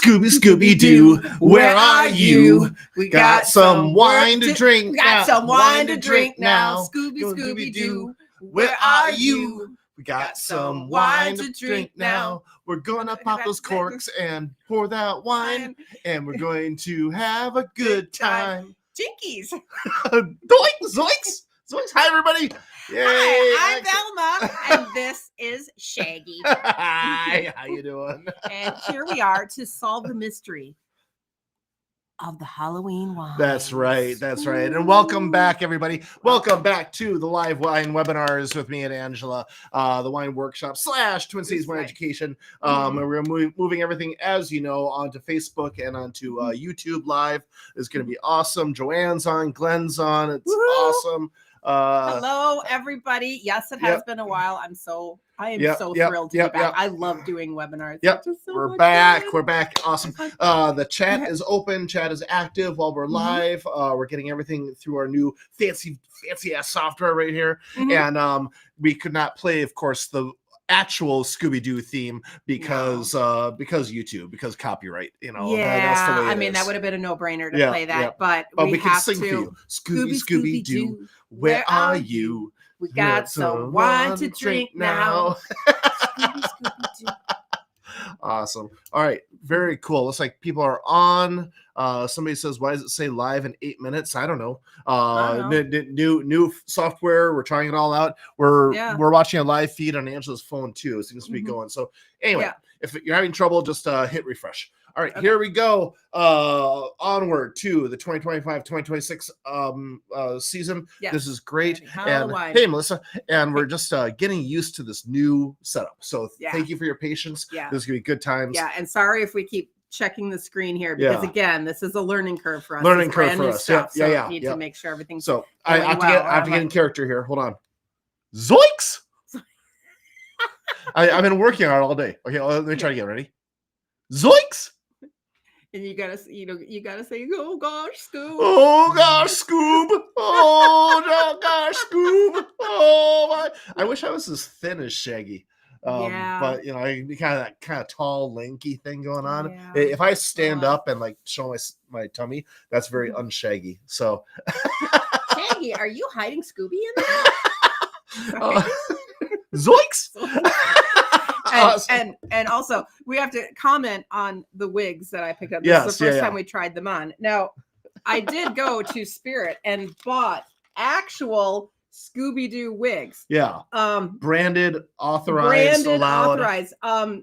Scooby-Doo, where are you? We got some wine to drink. We got some wine to drink now. Scooby-Doo, where are you? We got some wine to drink now. We're gonna pop those corks and pour that wine, and we're going to have a good time. Jinkies. Zoinks! Hi, everybody. Yay. Hi, I'm Velma, and this is Shaggy. Hi, how you doing? And here we are to solve the mystery of the Halloween wine. That's right. And welcome back, everybody. Welcome back to the live wine webinars with me and Angela, the wine workshop / Twin Cities Wine Education. And we're moving everything, as you know, onto Facebook and onto YouTube Live. It's going to be awesome. Joanne's on, Glenn's on. It's awesome. Hello, everybody. Yes, it has been a while. I am so thrilled to be back. I love doing webinars. We're back. We're back. Awesome. The chat is open. Chat is active while we're live. We're getting everything through our new fancy ass software right here. And we could not play, of course, the actual Scooby-Doo theme because YouTube, because copyright, that's the way that would have been a no-brainer to play that, but we have can sing for you. Scooby-Doo, where are you? We got some wine to drink now. Scooby-Doo. Awesome. All right. Very cool. Looks like people are on. Somebody says, why does it say live in 8 minutes? I don't know. New software. We're trying it all out. We're watching a live feed on Angela's phone too. It seems to be going. So anyway, if you're having trouble, just hit refresh. All right, Here we go. Onward to the 2025-2026 season. Yes. This is great. And hey, Melissa, and we're just getting used to this new setup. So thank you for your patience. Yeah. This is going to be good times. Yeah, and sorry if we keep checking the screen here because again, this is a learning curve for us. Learning curve for us. Stuff, we need to make sure everything's so I have to get in character here. Hold on. Zoinks! I've been working on it all day. Okay, let me try to get ready. Zoinks! And you gotta say, oh gosh, Scoob. Oh gosh, Scoob. Oh gosh, Scoob. Oh my! I wish I was as thin as Shaggy. But I kind of tall, lanky thing going on. Yeah. If I stand up and like show my tummy, that's very unshaggy. So, Shaggy, are you hiding Scooby in there? Zoinks! And also we have to comment on the wigs that I picked up. This is the first time we tried them on. Now, I did go to Spirit and bought actual Scooby-Doo wigs. Yeah. Branded, authorized, allowed. I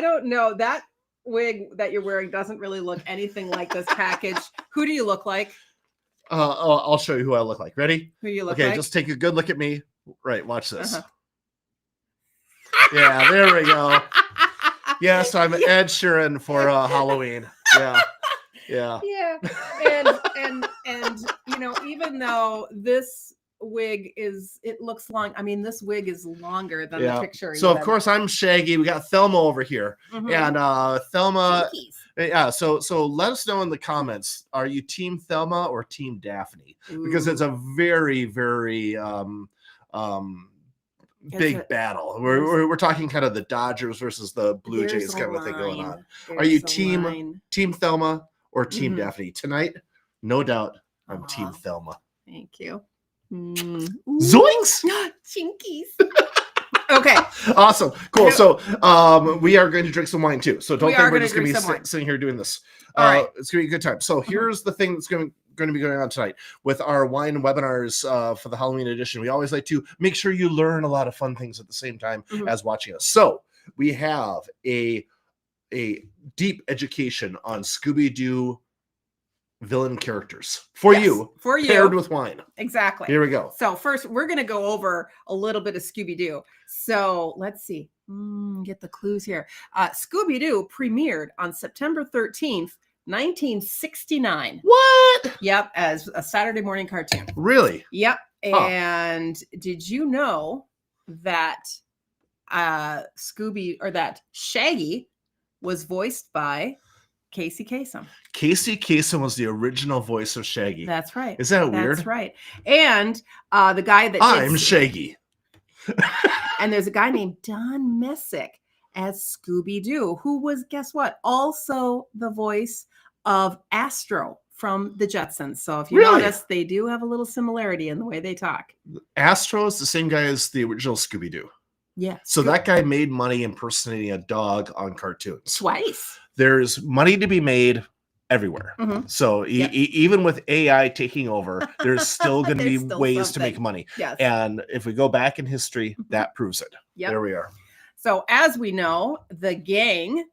don't know. That wig that you're wearing doesn't really look anything like this package. Who do you look like? I'll show you who I look like. Ready? Who you look like? Okay, just take a good look at me. Right, watch this. Yeah, there we go. Yes, I'm Ed Sheeran for Halloween. Yeah. And even though this wig looks long. I mean, this wig is longer than the picture. So of course I'm Shaggy. We got Thelma over here, and Thelma. Yeah. So let us know in the comments. Are you Team Thelma or Team Daphne? Because it's a very, very big battle. We're talking kind of the Dodgers versus the Blue Jays kind of thing going on. Are you Team Thelma or Team Daphne? Tonight, no doubt, I'm Team Thelma. Thank you. Zoinks! Chinkies. Okay. Awesome. Cool. So we are going to drink some wine too. So don't think we're just going to be sitting here doing this. All right. It's going to be a good time. So here's the thing that's going to be going on tonight with our wine webinars for the Halloween edition. We always like to make sure you learn a lot of fun things at the same time as watching us. So we have a deep education on Scooby-Doo villain characters for you paired with wine. Exactly. Here we go. So first we're going to go over a little bit of Scooby-Doo. So let's see. Get the clues here. Scooby-Doo premiered on September 13th, 1969. What? Yep, as a Saturday morning cartoon. Really? Yep. And did you know that that Shaggy was voiced by Casey Kasem? Casey Kasem was the original voice of Shaggy. That's right. Is that weird? That's right. And the guy that I'm Shaggy. And there's a guy named Don Messick as Scooby-Doo, who was, guess what, also the voice of Astro from the Jetsons. So if you notice, they do have a little similarity in the way they talk. Astro is the same guy as the original Scooby-Doo. Yeah. So that guy made money impersonating a dog on cartoons. Twice. There's money to be made everywhere. So even with AI taking over, there's still going to be ways to make money. Yes. And if we go back in history, that proves it. There we are. So as we know, the gang.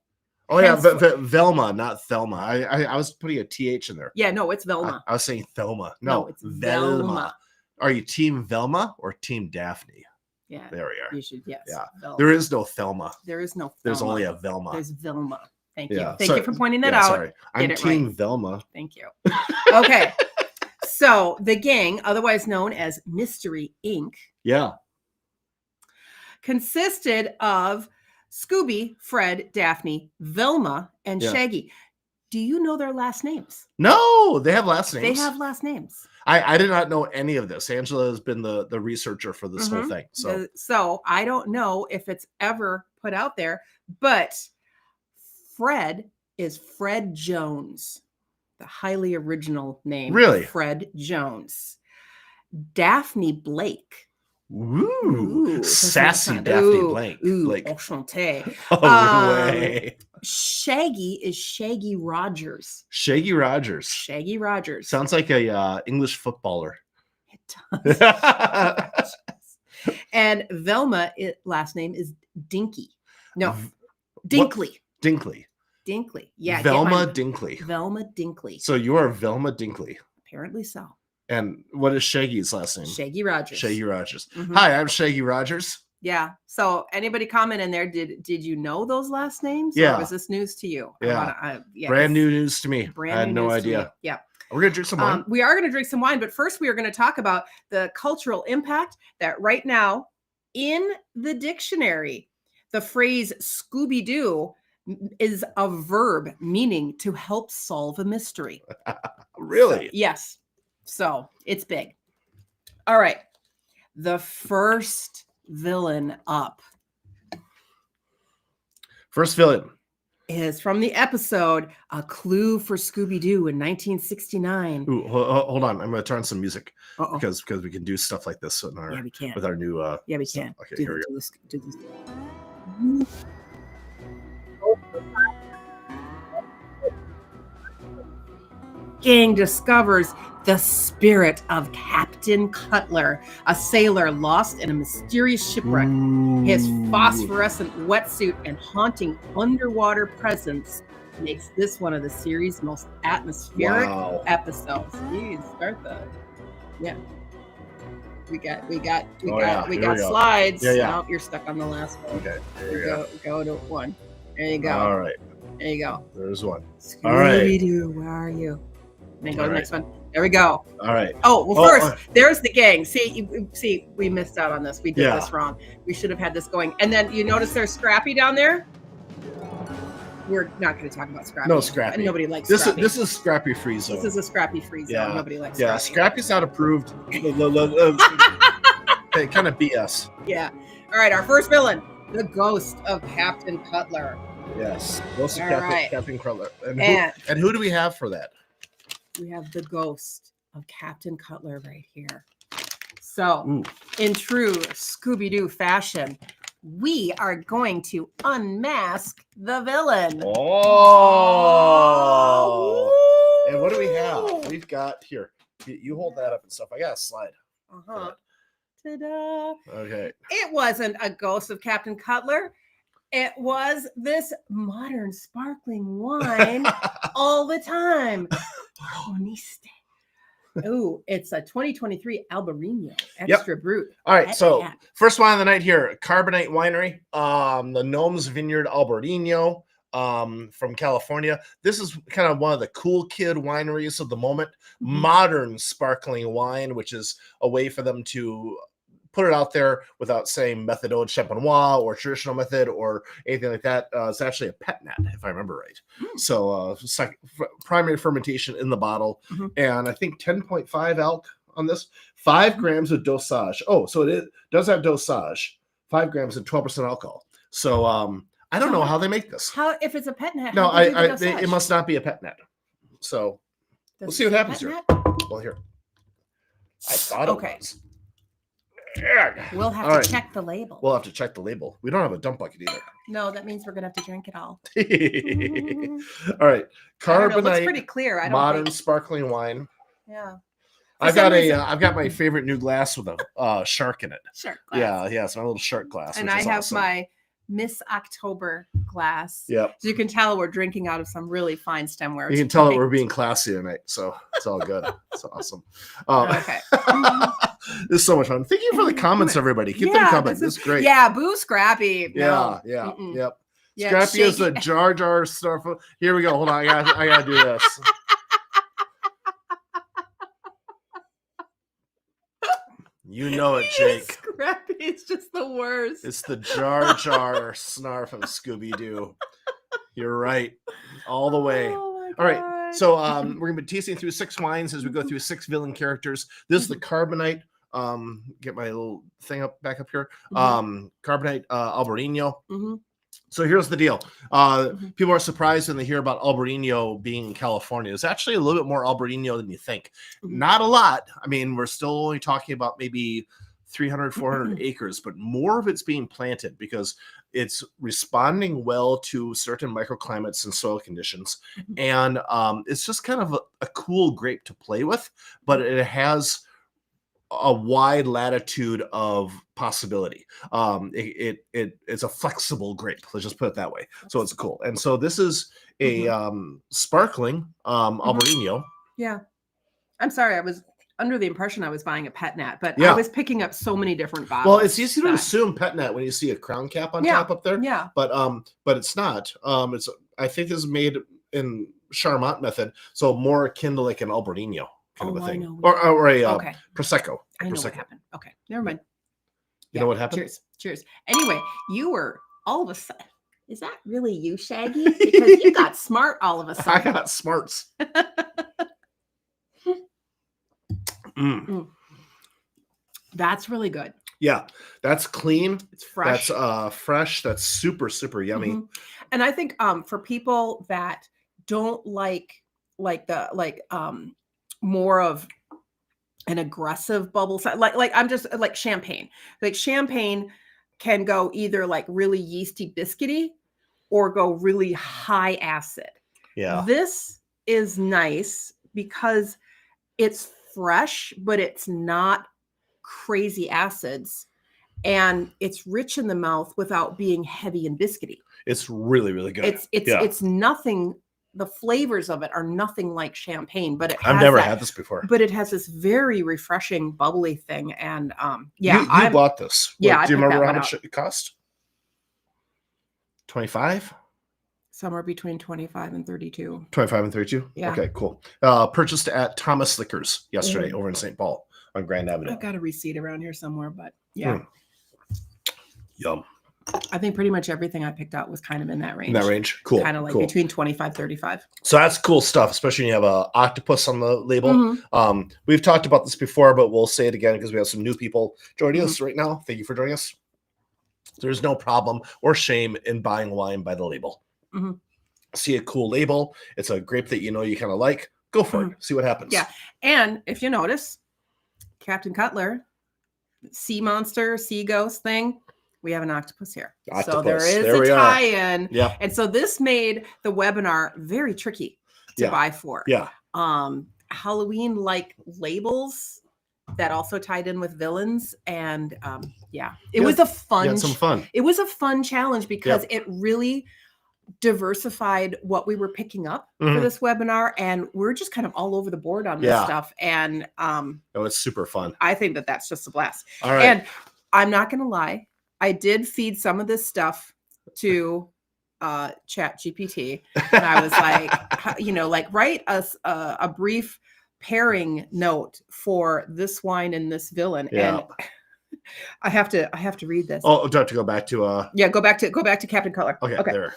Oh yeah, Velma, not Thelma. I was putting a TH in there. Yeah, no, it's Velma. I was saying Thelma. No, it's Velma. Are you Team Velma or Team Daphne? Yeah. There we are. You should, yes. Yeah. Velma. There is no Thelma. There is no Thelma. There's only a Velma. There's Velma. Thank you. Thank you for pointing that out. Sorry. I'm Team Velma. Thank you. Okay. So the gang, otherwise known as Mystery Inc. Yeah. Consisted of Scooby, Fred, Daphne, Velma, and Shaggy. Do you know their last names? No, they have last names. They have last names. I did not know any of this. Angela has been the researcher for this whole thing. So I don't know if it's ever put out there, but Fred is Fred Jones, the highly original name. Really? Fred Jones. Daphne Blake. Ooh, sassy Daphne Blake. Blake. Enchanté. Oh, way. Shaggy is Shaggy Rogers. Shaggy Rogers. Shaggy Rogers. Sounds like a English footballer. It does. And Velma, last name is Dinky. No, Dinkley. Dinkley. Dinkley. Yeah. Velma Dinkley. Velma Dinkley. So you are Velma Dinkley. Apparently so. And what is Shaggy's last name? Shaggy Rogers. Shaggy Rogers. Hi, I'm Shaggy Rogers. Yeah. So anybody comment in there? Did you know those last names? Yeah. Or was this news to you? Yeah. Brand new news to me. I had no idea. Yeah. We're going to drink some wine. We are going to drink some wine, but first we are going to talk about the cultural impact that right now in the dictionary, the phrase Scooby-Doo is a verb meaning to help solve a mystery. Really? So, yes. So it's big. All right. The first villain up. First villain is from the episode A Clue for Scooby-Doo in 1969. Ooh, hold on. I'm going to turn on some music because we can do stuff like this in our, we can. With our new we can. Okay, here we go. Do this. Gang discovers the spirit of Captain Cutler, a sailor lost in a mysterious shipwreck. Ooh. His phosphorescent wetsuit and haunting underwater presence makes this one of the series' most atmospheric episodes. Please start the We got slides. Yeah. No, you're stuck on the last one. Okay. Go to one. There you go. All right. There you go. There's one. Scooby-Doo, where are you? Then go to the next one. There we go. All right. Oh, well, first, there's the gang. See, we missed out on this. We did this wrong. We should have had this going. And then you notice there's Scrappy down there? We're not going to talk about Scrappy. No, Scrappy. Nobody likes this. Scrappy. This is Scrappy Free Zone. This is a Scrappy Free Zone. Nobody likes Scrappy. Yeah, Scrappy's not approved. Hey, kind of BS. Yeah. All right, our first villain, the ghost of Captain Cutler. Yes, ghost of Captain Cutler. And who do we have for that? We have the ghost of Captain Cutler right here. So, in true Scooby-Doo fashion, we are going to unmask the villain. Oh! And what do we have? We've got here. You hold that up and stuff. I got a slide. Ta-da! Okay. It wasn't a ghost of Captain Cutler. It was this modern sparkling wine all the time. Oh, it's a 2023 Albarino Extra Brut. All right, so first wine of the night here, Carbonite Winery, the Gnomes Vineyard Albarino from California. This is kind of one of the cool kid wineries of the moment. Modern sparkling wine, which is a way for them to put it out there without saying méthode champenoise or traditional method or anything like that. It's actually a pet nat, if I remember right. So primary fermentation in the bottle, and I think 10.5 alc on this, 5 grams of dosage. Oh, so it does have dosage, 5 grams and 12% alcohol. So I don't know how they make this. How if it's a pet net? No, it must not be a pet net. So we'll see what happens here. Well, here. I thought it was. We'll have to check the label. We'll have to check the label. We don't have a dump bucket either. No, that means we're gonna have to drink it all. All right, Carbonite. Looks pretty clear. I don't modern think... sparkling wine. Yeah. I've got my favorite new glass with a shark in it. Shark glass. Yeah, it's my little shark glass. And I have my Miss October glass. Yep. So you can tell we're drinking out of some really fine stemware. You can tell that we're being classy tonight, so it's all good. It's awesome. Okay. This is so much fun. Thank you for the comments, everybody. Keep them coming. This is great. Yeah, boo Scrappy. No. Yeah. Mm-mm. Yep. Yeah, Scrappy is the Jar Jar stuff. Here we go. Hold on. I gotta do this. You know it, Jake. Scrappy is just the worst. It's the Jar Jar snarf of Scooby-Doo. You're right. All the way. Oh all right. So we're gonna be tasting through 6 wines as we go through 6 villain characters. This is the Carbonite. Get my little thing back up here. Carbonite Albarino. So here's the deal. People are surprised when they hear about Albarino being in California. It's actually a little bit more Albarino than you think. Not a lot. I mean, we're still only talking about maybe 300, 400 acres, but more of it's being planted because it's responding well to certain microclimates and soil conditions. And it's just kind of a cool grape to play with, but it has a wide latitude of possibility. It's a flexible grape. Let's just put it that way. So it's cool. And so this is a sparkling Albarino. Yeah. I'm sorry. I was under the impression I was buying a pet nat, but I was picking up so many different bottles. Well, it's easy to assume pet nat when you see a crown cap on top up there. Yeah. But it's not. I think this is made in Charmat method, so more akin to like an Albarino kind of a thing, or a Prosecco. I know what happened. Okay, never mind. You know what happened? Cheers. Anyway, you were all of a sudden. Is that really you, Shaggy? Because you got smart all of a sudden. I got smarts. That's really good. Yeah, that's clean. It's fresh. That's fresh. That's super, super yummy. And I think for people that don't like more of an aggressive bubble size, like I'm just like champagne. Like champagne can go either like really yeasty biscuity or go really high acid. Yeah. This is nice because it's fresh, but it's not crazy acids, and it's rich in the mouth without being heavy and biscuity. It's really, really good. It's nothing. The flavors of it are nothing like champagne, but I've never had this before. But it has this very refreshing, bubbly thing, and you bought this. Yeah, do you remember how much it cost? 25. Somewhere between 25 and 32. 25 and 32? Yeah. Okay, cool. Purchased at Thomas Liquors yesterday over in St. Paul on Grand Avenue. I've got a receipt around here somewhere, but yeah. Yum. I think pretty much everything I picked out was kind of in that range. In that range? Cool. Kind of like between 25, 35. So that's cool stuff, especially when you have an octopus on the label. We've talked about this before, but we'll say it again because we have some new people joining us right now. Thank you for joining us. There's no problem or shame in buying wine by the label. See a cool label. It's a grape that you know you kind of like. Go for it. See what happens. Yeah. And if you notice, Captain Cutler, sea monster, sea ghost thing, we have an octopus here. So there is a tie-in. Yeah. And so this made the webinar very tricky to buy for. Yeah. Halloween-like labels that also tied in with villains. And it was a fun. Some fun. It was a fun challenge because it really diversified what we were picking up for this webinar, and we're just kind of all over the board on this stuff. And it's super fun. I think that's just a blast. All right. And I'm not gonna lie, I did feed some of this stuff to Chat GPT, and I was like, write us a brief pairing note for this wine and this villain. And I have to read this. Oh, do I have to go back to go back to Captain Cutler. Okay. There.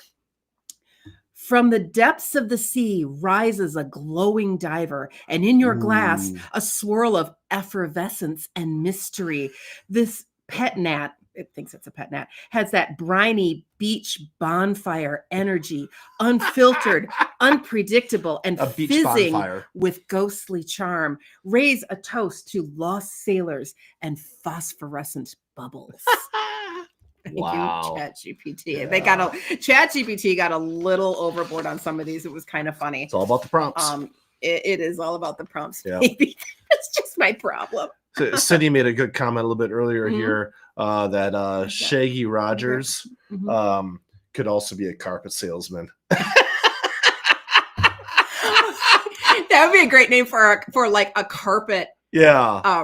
From the depths of the sea rises a glowing diver, and in your glass, a swirl of effervescence and mystery. This pet nat, it thinks it's a pet nat, has that briny beach bonfire energy, unfiltered, unpredictable, and A beach fizzing bonfire. with ghostly charm. Raise a toast to lost sailors and phosphorescent bubbles. Wow. ChatGPT. Yeah. ChatGPT got a little overboard on some of these. It was kind of funny. It's all about the prompts. It is all about the prompts. Yeah. Maybe that's just my problem. So Cindy made a good comment a little bit earlier here that Shaggy Rogers could also be a carpet salesman. That would be a great name for like a carpet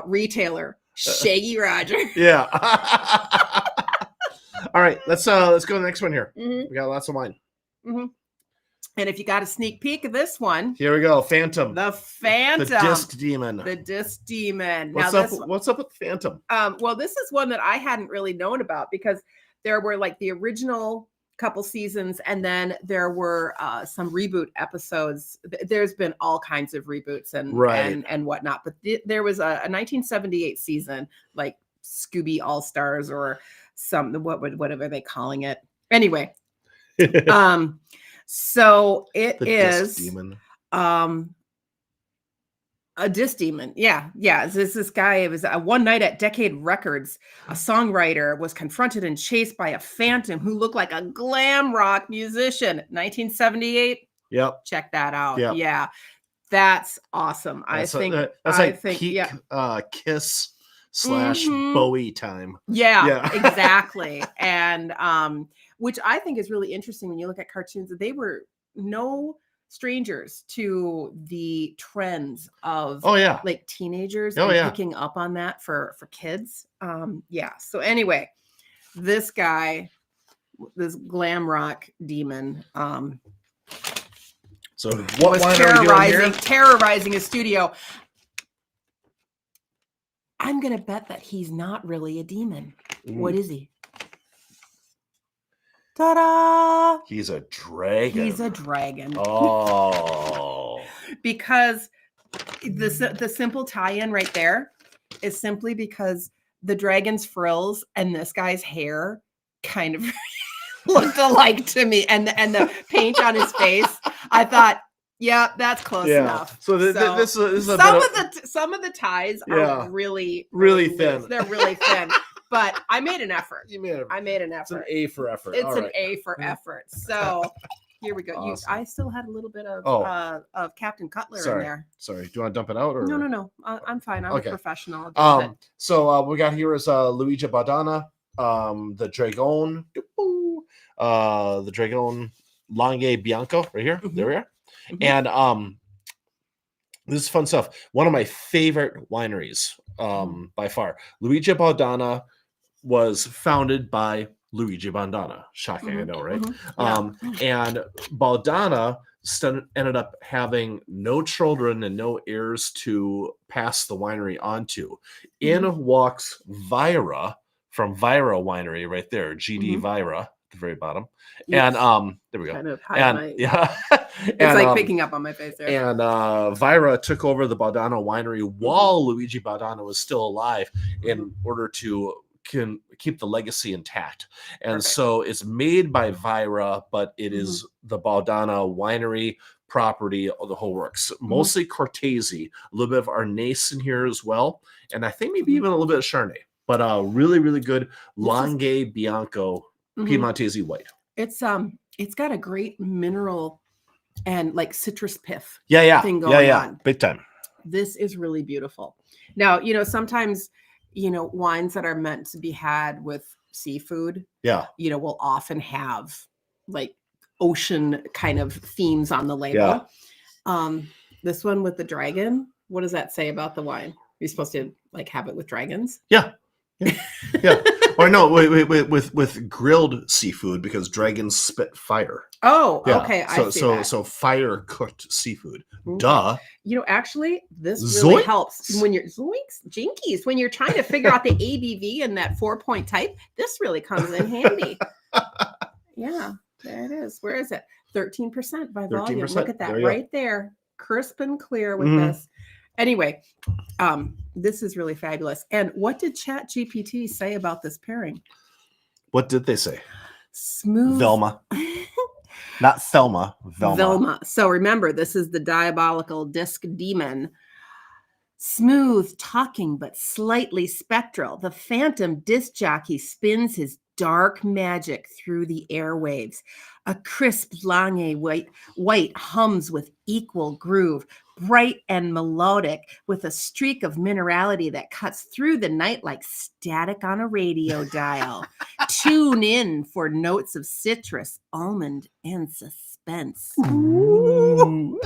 retailer. Shaggy Rogers. Yeah. All right, let's go to the next one here. We got lots of wine. And if you got a sneak peek of this one, here we go. Phantom. The Phantom. The Disc Demon. The Disc Demon. What's up with Phantom? Well, this is one that I hadn't really known about because there were like the original couple seasons, and then there were some reboot episodes. There's been all kinds of reboots and whatnot, but there was a 1978 season, like Scooby All Stars or whatever they calling it. Anyway, so it is Disc Demon. A disc demon. Yeah. This guy, it was one night at Decade Records, a songwriter was confronted and chased by a phantom who looked like a glam rock musician. 1978. Yep. Check that out. Yep. Yeah. That's awesome. That's peak Kiss / Bowie time. Yeah. Exactly. And which I think is really interesting when you look at cartoons. They were no strangers to the trends of like teenagers and picking up on that for kids. So anyway, this guy, this glam rock demon so what was terrorizing a studio. I'm gonna bet that he's not really a demon. What is he? Ta-da! He's a dragon. Oh. Because the simple tie-in right there is simply because the dragon's frills and this guy's hair kind of looked alike to me, and the paint on his face. I thought, yeah, that's close enough. So this is some of the ties are really thin. They're really thin. But I made an effort. I made an effort. It's an A for effort. It's an A for effort. So here we go. Awesome. I still had a little bit of Captain Cutler in there. Sorry. Do you want to dump it out? Or? No. I'm fine. I'm a professional. So we got here is Luigi Badana, the Dragon, Langhe Bianco right here. There we are. And this is fun stuff. One of my favorite wineries by far. Luigi Badana was founded by Luigi Badana. Shocking, I know, right? And Badana ended up having no children and no heirs to pass the winery onto. In walks Vira from Vira Winery right there, GD Vira at the very bottom. Yes. And there we go. Kind of it's like picking up on my face there. And Vira took over the Badana winery while Luigi Badana was still alive in order to keep the legacy intact. And so it's made by Vira, but it is the Badana winery property of the whole works. Mostly Cortese, a little bit of Arnaise in here as well. And I think maybe even a little bit of Chardonnay. But really, really good Langhe Bianco Piemontese white. It's got a great mineral and like citrus pith thing going on. Big time. This is really beautiful. Now, sometimes wines that are meant to be had with seafood, will often have like ocean kind of themes on the label. This one with the dragon, what does that say about the wine? You're supposed to like have it with dragons? Yeah. Or no, wait, with grilled seafood because dragons spit fire. Oh, okay. So fire cooked seafood. Duh. Actually, this really helps when you're jinkies. When you're trying to figure out the ABV and that 4-point type, this really comes in handy. Yeah, there it is. Where is it? 13% by volume. Look at that right there, crisp and clear with this. Anyway, this is really fabulous. And what did ChatGPT say about this pairing? What did they say? Smooth. Velma. Not Thelma. Velma. Velma. So remember, this is the diabolical disc demon. Smooth talking, but slightly spectral. The phantom disc jockey spins his dark magic through the airwaves. A crisp lange white hums with equal groove, bright and melodic, with a streak of minerality that cuts through the night like static on a radio dial. Tune in for notes of citrus, almond, and suspense. Ooh.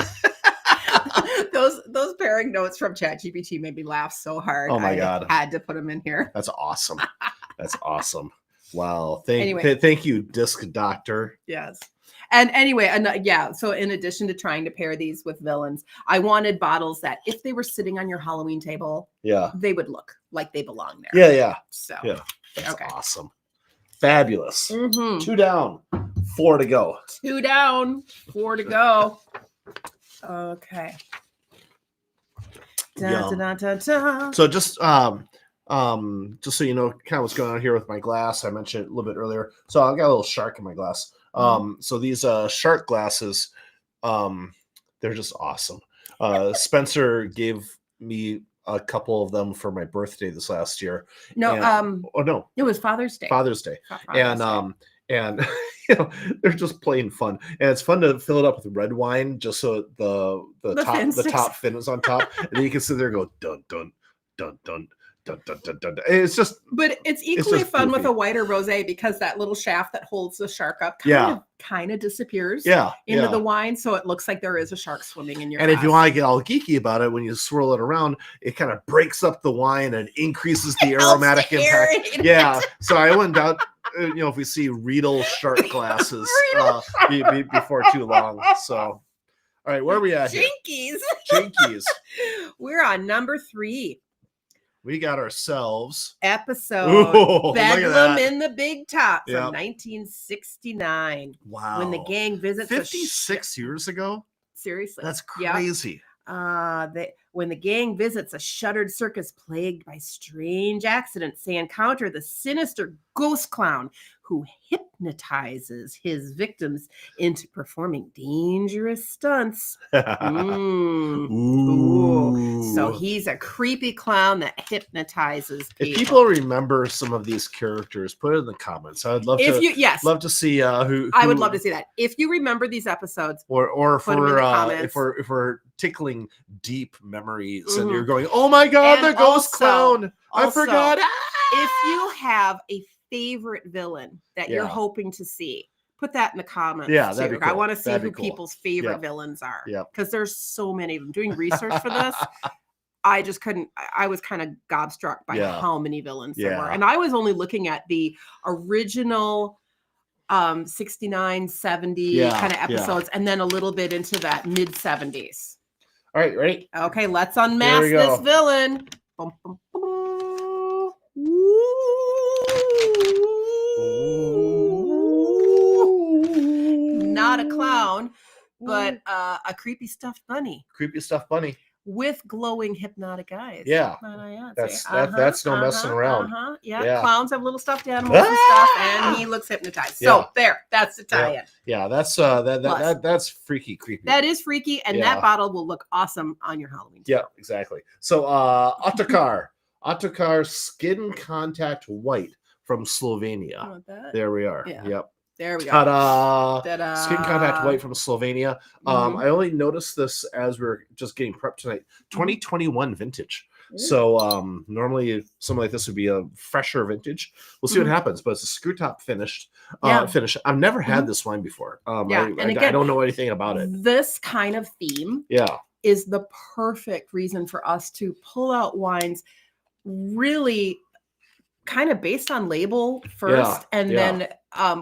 Those pairing notes from ChatGPT made me laugh so hard. Oh my God. I had to put them in here. That's awesome. That's awesome. Wow. Thank you, Disc Doctor. Yes. And anyway, so in addition to trying to pair these with villains, I wanted bottles that if they were sitting on your Halloween table, they would look like they belong there. Yeah. So that's awesome. Fabulous. Mm-hmm. 2 down, 4 to go. 2 down, 4 to go. Okay. So just so you know kind of what's going on here with my glass, I mentioned it a little bit earlier. So I got a little shark in my glass. So these shark glasses, they're just awesome. Spencer gave me a couple of them for my birthday this last year. No, no, it was Father's Day. And you know, they're just plain fun, and it's fun to fill it up with red wine just so the top fin is on top, and then you can sit there and go dun dun dun dun dun dun dun dun. It's just, but it's equally fun goofy with a white or rosé because that little shaft that holds the shark up kind of disappears into the wine, so it looks like there is a shark swimming in your glass. If you want to get all geeky about it, when you swirl it around, it kind of breaks up the wine and increases the aromatic impact. Yeah, so I wouldn't doubt if we see Riedel shark glasses before too long. So all right, where are we at? Jinkies. We're on number 3. We got ourselves episode Bedlam in the Big Top from 1969. Wow. When the gang visits 56 years ago? Seriously. That's crazy. When the gang visits a shuttered circus plagued by strange accidents, they encounter the sinister ghost clown who hypnotizes his victims into performing dangerous stunts. Ooh. So he's a creepy clown that hypnoptizes people. If people remember some of these characters, put it in the comments. I would love to see who. I would love to see that. If you remember these episodes, or if we're tickling deep memories and you're going, oh my God, the ghost clown! I forgot. If you have a favorite villain that you're hoping to see, put that in the comments. Yeah, that'd be cool. I want to see who people's favorite villains are. Yeah, because there's so many of them. Doing research for this, I just couldn't. I was kind of gobstruck by how many villains there were, and I was only looking at the original 69, 70 kind of episodes, and then a little bit into that mid 70s. All right, ready? Okay, let's unmask this villain. Bum, bum, bum. Not a clown, but a creepy stuffed bunny. With glowing hypnotic eyes. Yeah. That's no messing around. Yeah. Clowns have little stuffed animals and stuff, and he looks hypnotized. So that's the tie-in. Yeah, that's freaky, creepy. That is freaky, and that bottle will look awesome on your Halloween table. Yeah, exactly. So Otakar Skin Contact White from Slovenia. There we are. Yeah. Yep. There we go. Ta-da! Skin Contact White from Slovenia. I only noticed this as we are just getting prepped tonight. 2021 vintage. So normally something like this would be a fresher vintage. We'll see what happens, but it's a screw top finish. I've never had this wine before. I don't know anything about it. This kind of theme is the perfect reason for us to pull out wines really kind of based on label first, and then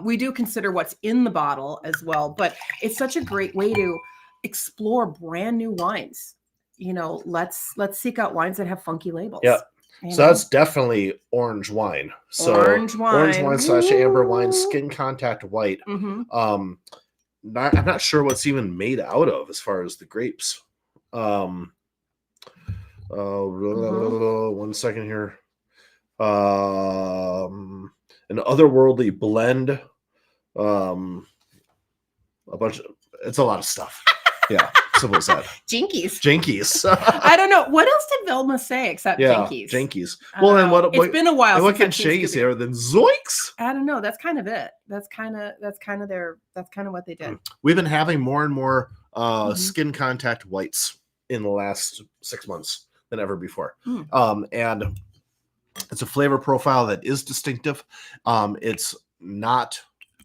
we do consider what's in the bottle as well. But it's such a great way to explore brand new wines. Let's seek out wines that have funky labels. Yeah. So that's definitely orange wine. So orange wine / amber wine, Skin Contact White. I'm not sure what's even made out of as far as the grapes. One second here. An otherworldly blend. A bunch of, it's a lot of stuff. Yeah. Simple as that. Jinkies. I don't know. What else did Vilma say except Jinkies? Jinkies. Well, then what? It's been a while. And what can Shaggy say other than Zoinks? I don't know. That's kind of it. That's kind of what they did. We've been having more and more skin contact whites in the last 6 months than ever before. And it's a flavor profile that is distinctive. It's not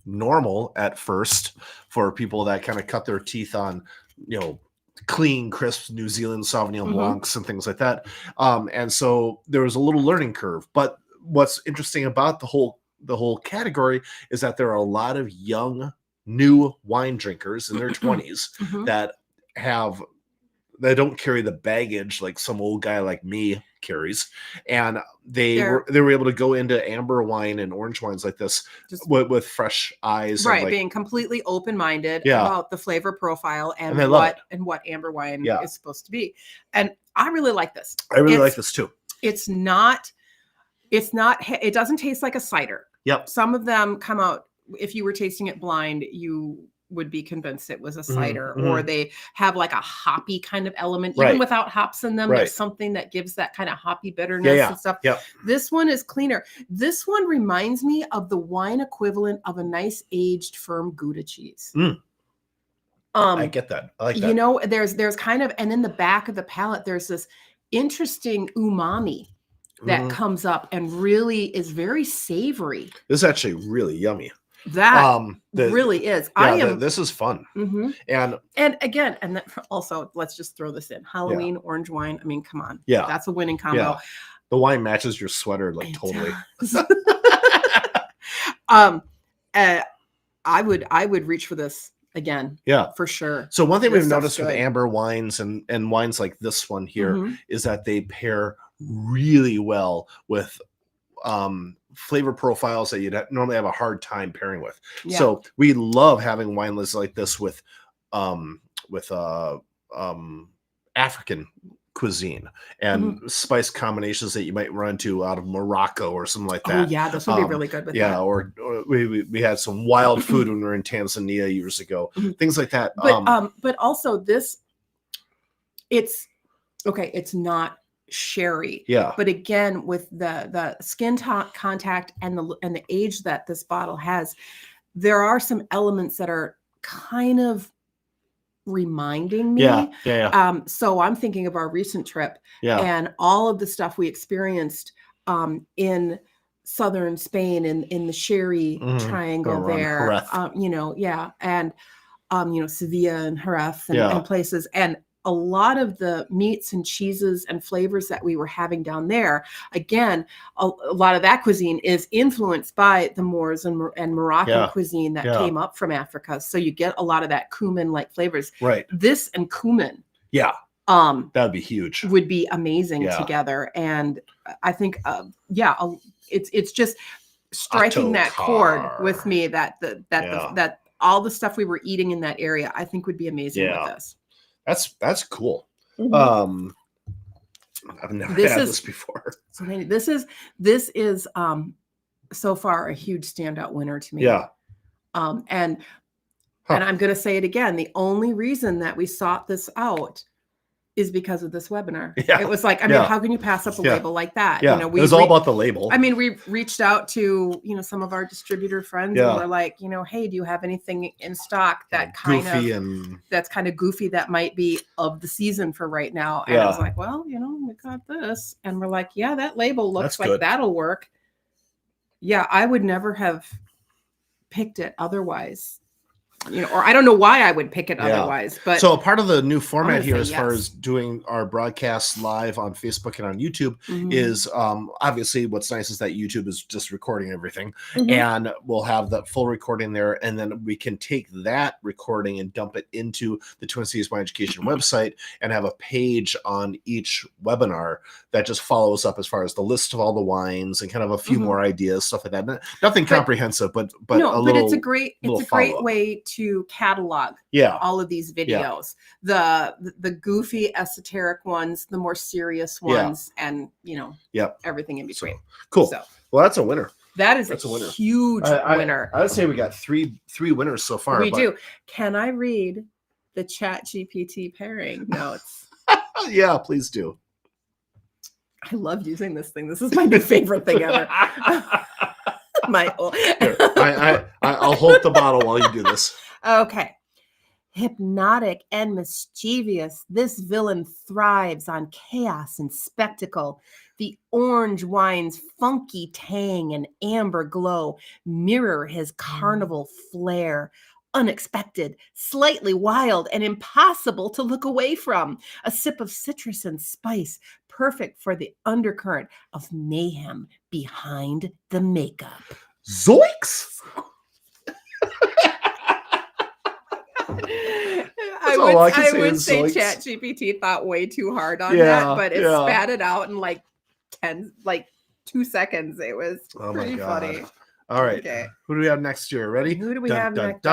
normal at first for people that kind of cut their teeth on, clean, crisp New Zealand Sauvignon Blancs and things like that. And so there was a little learning curve. But what's interesting about the whole category is that there are a lot of young, new wine drinkers in their 20s that don't carry the baggage like some old guy like me carries, and they were able to go into amber wine and orange wines like this with fresh eyes, right? Being completely open-minded about the flavor profile and what amber wine is supposed to be. And I really like this. I really like this too. It doesn't taste like a cider. Yep. Some of them come out, if you were tasting it blind, you would be convinced it was a cider, or they have like a hoppy kind of element, even without hops in them. There's something that gives that kind of hoppy bitterness and stuff. This one is cleaner. This one reminds me of the wine equivalent of a nice aged firm Gouda cheese. I get that. I like that. There's kind of, and in the back of the palate, there's this interesting umami that comes up and really is very savory. This is actually really yummy. That really is. This is fun. And again, and also, let's just throw this in: Halloween orange wine. I mean, come on, that's a winning combo. Yeah. The wine matches your sweater like totally. I would reach for this again. Yeah, for sure. So one thing we've noticed with amber wines and wines like this one here is that they pair really well with flavor profiles that you'd normally have a hard time pairing with. So we love having wine lists like this with African cuisine and spice combinations that you might run into out of Morocco or something like that. Oh yeah, this would be really good with that. Or we had some wild food when we were in Tanzania years ago. Things like that. But also this, it's not sherry, but again, with the skin contact and the age that this bottle has, there are some elements that are kind of reminding me. So I'm thinking of our recent trip and all of the stuff we experienced in southern Spain in the sherry triangle there, and Sevilla and Jerez and places, and a lot of the meats and cheeses and flavors that we were having down there, again, a lot of that cuisine is influenced by the Moors and Moroccan cuisine that came up from Africa. So you get a lot of that cumin-like flavors. Right. This and cumin. That would be huge. Would be amazing together. And I think, it's just striking that chord with me that that all the stuff we were eating in that area, I think would be amazing with this. That's cool. I've never had this before. So this is so far a huge standout winner to me. And I'm going to say it again. The only reason that we sought this out is because of this webinar. It was like, how can you pass up a label like that? It was all about the label. I mean, we reached out to, some of our distributor friends and we're like, hey, do you have anything in stock that that's kind of goofy that might be of the season for right now? And I was like, well, we got this. And we're like, that label looks like that'll work. Yeah, I would never have picked it otherwise. Or I don't know why I would pick it otherwise. But so a part of the new format here, as far as doing our broadcasts live on Facebook and on YouTube, is obviously what's nice is that YouTube is just recording everything, and we'll have that full recording there, and then we can take that recording and dump it into the Twin Cities Wine Education website, and have a page on each webinar that just follows up as far as the list of all the wines and kind of a few more ideas, stuff like that. Nothing comprehensive, but it's a great way to catalog all of these videos, the goofy esoteric ones, the more serious ones, and everything in between. Cool. So, well, that's a winner. That's a winner. Huge winner. I would say we got three winners so far. We do. Can I read the ChatGPT pairing notes? Yeah, please do. I love using this thing. This is my new favorite thing ever. Here, I'll hold the bottle while you do this. Okay. Hypnotic and mischievous, this villain thrives on chaos and spectacle. The orange wine's funky tang and amber glow mirror his carnival flair. Unexpected, slightly wild, and impossible to look away from. A sip of citrus and spice, perfect for the undercurrent of mayhem behind the makeup. Zoinks! I would say ChatGPT thought way too hard on that, but it spat it out in like 2 seconds. It was pretty funny. All right. Okay. Who do we have next year? Ready? Who do we have next? Woo!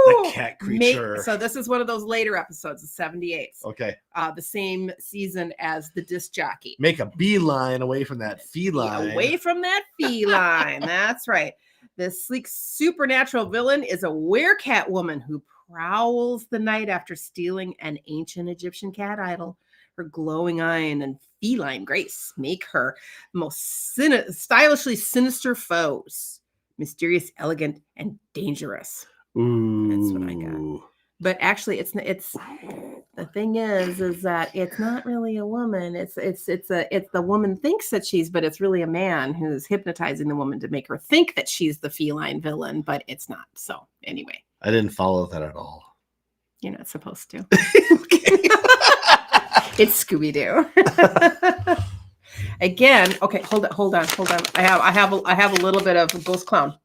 The cat creature. So this is one of those later episodes, the 78th. Okay. The same season as the disc jockey. Make a beeline away from that feline. Away from that feline. That's right. This sleek supernatural villain is a werecat woman who prowls the night after stealing an ancient Egyptian cat idol. Her glowing eye and feline grace make her most stylishly sinister foes. Mysterious, elegant, and dangerous. Ooh. That's what I got. But actually, it's the thing is that it's not really a woman. It's the woman thinks that but it's really a man who's hypnotizing the woman to make her think that she's the feline villain, but it's not. So anyway, I didn't follow that at all. You're not supposed to. It's Scooby-Doo. Again, okay, hold on. I have a little bit of Ghost Clown.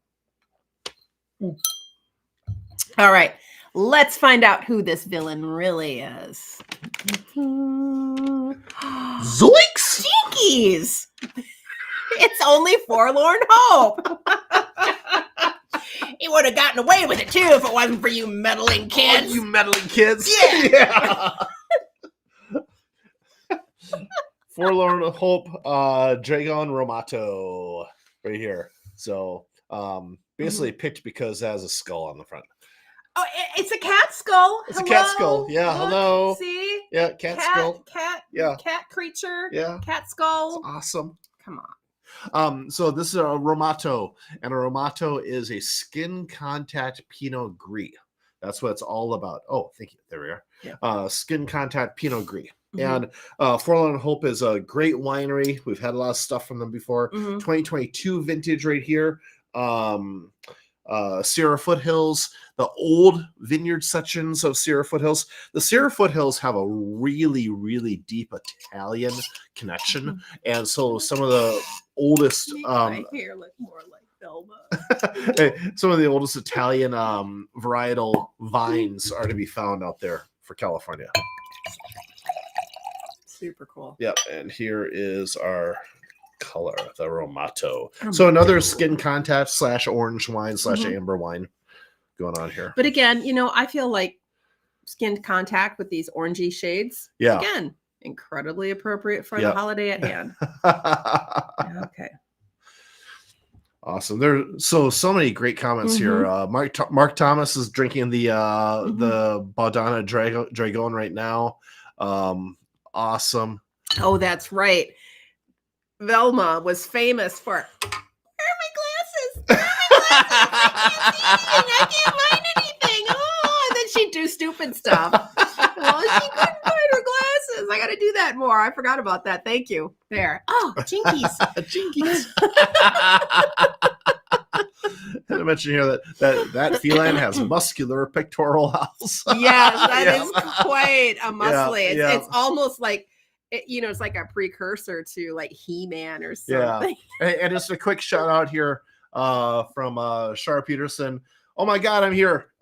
All right, let's find out who this villain really is. Zoinks! Jinkies! It's only Forlorn Hope. He would have gotten away with it too if it wasn't for you meddling kids. Oh, you meddling kids? Yeah. Forlorn Hope, Dragon Romato, right here. So, basically picked because it has a skull on the front. Oh, it's a cat skull. It's a cat skull. Yeah. Look, hello. See? Yeah. Cat skull. Cat creature. Yeah. Cat skull. It's awesome. Come on. So this is a Romato, and a Romato is a skin contact Pinot Gris. That's what it's all about. Oh, thank you. There we are. Yeah. Skin contact Pinot Gris. Mm-hmm. And Forlorn Hope is a great winery. We've had a lot of stuff from them before. 2022 vintage right here. Sierra Foothills, the old vineyard sections of Sierra Foothills. The Sierra Foothills have a really, really deep Italian connection. And so some of the oldest my hair look more like Velma. Some of the oldest Italian varietal vines are to be found out there for California. Super cool. Yep, and here is our color, the Romato. So another skin contact / orange wine / amber wine going on here. But again, I feel like skin contact with these orangey shades. Yeah. Again, incredibly appropriate for the holiday at hand. Okay. Awesome. There's so many great comments here. Mark Thomas is drinking the Baudana Dragon right now. Awesome. Oh, that's right. Velma was famous for, where are my glasses? I can't find anything. Oh, and then she'd do stupid stuff. Well, she couldn't find her glasses. I got to do that more. I forgot about that. Thank you. There. Oh, Jinkies. Jinkies. I mentioned here that feline has muscular pectorals. Yes, that is quite a muscly. It's almost like, it's like a precursor to like He-Man or something. Yeah. And just a quick shout out here from Shar Peterson. Oh my God, I'm here.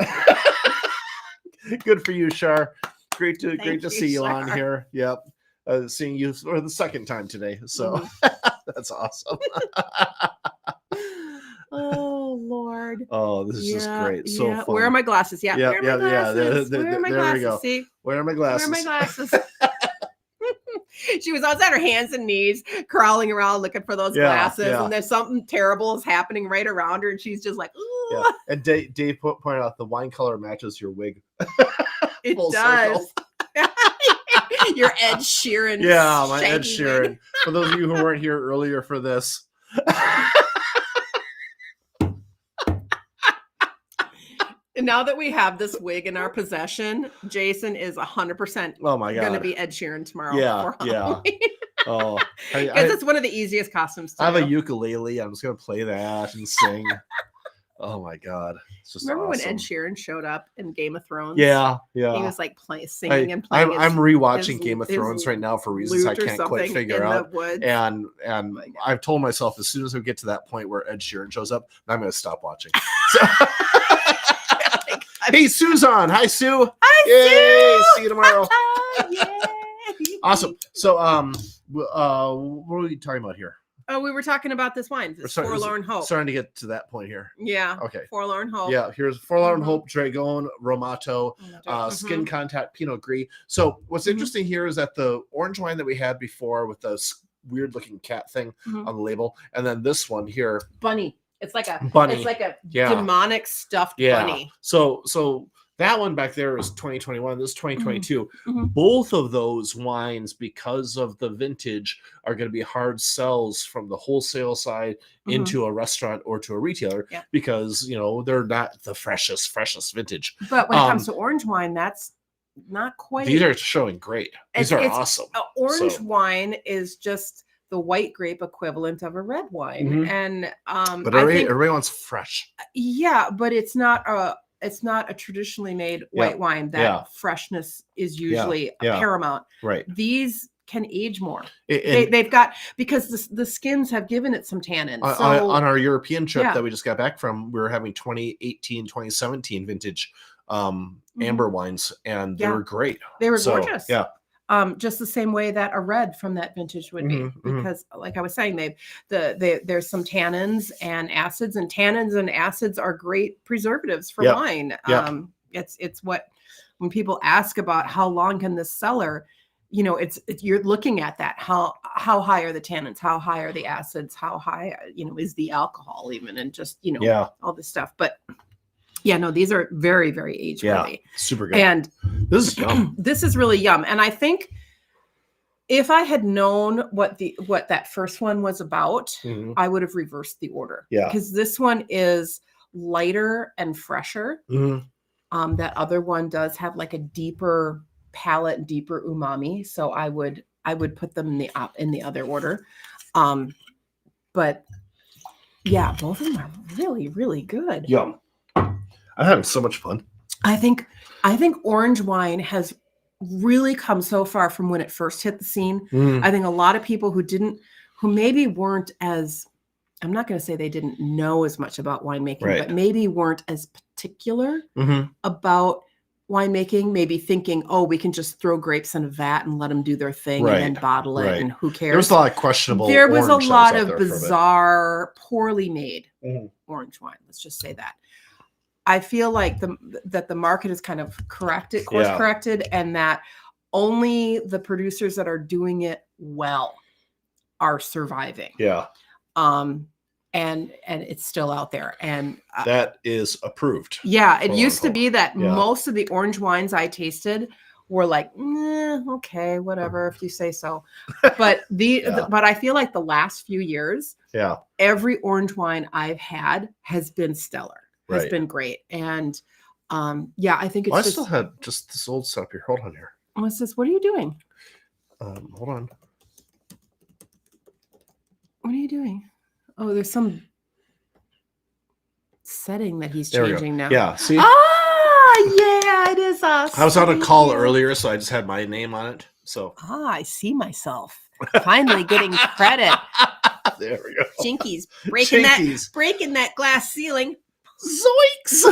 Good for you, Shar. Great to see you on here. Yep. Seeing you for the second time today. So that's awesome. Oh Lord. hard. Oh, this is just great. So fun. Where are my glasses? Yeah. Yeah, Where are my glasses? Where are my there we glasses? go. See? Where are my glasses? Where are my glasses? She was always on her hands and knees, crawling around looking for those glasses, and there's something terrible is happening right around her, and she's just like, ooh. Yeah. And Dave pointed out the wine color matches your wig. It does. Your Ed Sheeran. Yeah, my Ed wig. Sheeran. For those of you who weren't here earlier for this. And now that we have this wig in our possession, Jason is 100% going to be Ed Sheeran tomorrow. Yeah. Oh, because it's one of the easiest costumes to I have do. a ukulele. I'm just going to play that and sing. Oh my God. It's just Remember awesome. when Ed Sheeran showed up in Game of Thrones? Yeah. He was like singing and playing. I'm rewatching Game of Thrones right now for reasons I can't quite figure out. And I've told myself as soon as we get to that point where Ed Sheeran shows up, I'm going to stop watching. So hey, Susan. Hi, Sue. Hi, Yay. See you tomorrow. Yay. Awesome. So, what are we talking about here? Oh, we were talking about this wine. This Forlorn Hope. Starting to get to that point here. Yeah. Okay. Forlorn Hope. Yeah. Here's Forlorn Hope, Dragon, Romato, Skin Contact, Pinot Gris. So what's interesting here is that the orange wine that we had before with the weird looking cat thing on the label, and then this one here, bunny. It's like a bunny. It's like a demonic stuffed bunny. So that one back there is 2021. This is 2022. Both of those wines, because of the vintage, are going to be hard sells from the wholesale side into a restaurant or to a retailer because they're not the freshest vintage. But when it comes to orange wine, that's not quite. These are showing great. These are awesome. Orange wine is just the white grape equivalent of a red wine, and but everybody wants fresh. Yeah, but it's not a traditionally made white wine. That freshness is usually paramount. Right. These can age more. They've got, because the skins have given it some tannin. On our European trip that we just got back from, we were having 2018, 2017 vintage amber wines, and they were great. They were gorgeous. Yeah. Just the same way that a red from that vintage would be, because like I was saying, there's some tannins and acids, and tannins and acids are great preservatives for wine. It's what, when people ask about how long can this cellar, it's you're looking at that, how high are the tannins, how high are the acids, how high is the alcohol even, and just all this stuff. But these are very, very age worthy. Yeah, super good. And this is yum. This is really yum. And I think if I had known what that first one was about, I would have reversed the order. Yeah. Because this one is lighter and fresher. That other one does have like a deeper palate, deeper umami. So I would put them in the other order. But yeah, both of them are really, really good. Yum. I'm having so much fun. I think orange wine has really come so far from when it first hit the scene. I think a lot of people who maybe weren't as, I'm not going to say they didn't know as much about winemaking, but maybe weren't as particular about winemaking, maybe thinking, oh, we can just throw grapes in a vat and let them do their thing and then bottle it, and who cares? There was a lot of questionable. There was a lot of bizarre, poorly made orange wine. Let's just say that. I feel like that the market is kind of course corrected, and that only the producers that are doing it well are surviving. Yeah. And it's still out there, and that is approved. Yeah, it used to be that most of the orange wines I tasted were like, okay, whatever, if you say so. But but I feel like the last few years, every orange wine I've had has been stellar. Has been great. And I think it's I still had just this old stuff here. Hold on here. What's this? What are you doing? Hold on. What are you doing? Oh, there's some setting that he's changing now. Yeah. See? Yeah, it is us. I was on a call earlier, so I just had my name on it. So I see myself finally getting credit. There we go. Jinkies breaking that glass ceiling. Zoinks!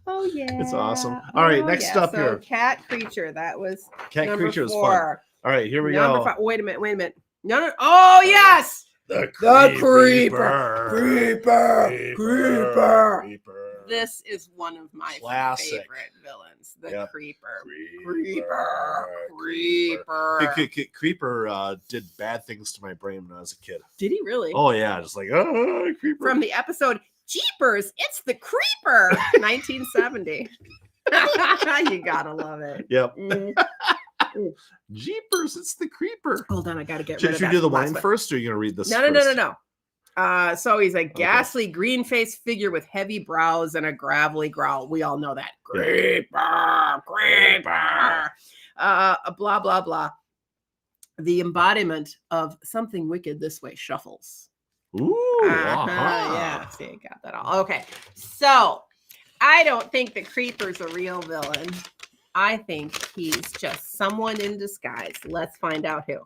Oh yeah, it's awesome. All right, next up here, Cat Creature. That was Cat Creature is 4. fun. All right, here we go. 5. Wait a minute. No. Oh yes, The creeper. This is one of my favorite villains. The Creeper. Creeper did bad things to my brain when I was a kid. Did he really? Oh yeah, just like Creeper. From the episode Jeepers, it's the Creeper, 1970. You gotta love it. Yep. Jeepers, it's the Creeper. Hold on, I gotta get rid of that. Should we do the wine first, or are you gonna read this? No. So he's a ghastly green-faced figure with heavy brows and a gravelly growl. We all know that. Creeper. Blah, blah, blah. The embodiment of something wicked this way shuffles. Ooh. Yeah, see, I got that all. Okay, so I don't think the Creeper's a real villain. I think he's just someone in disguise. Let's find out who.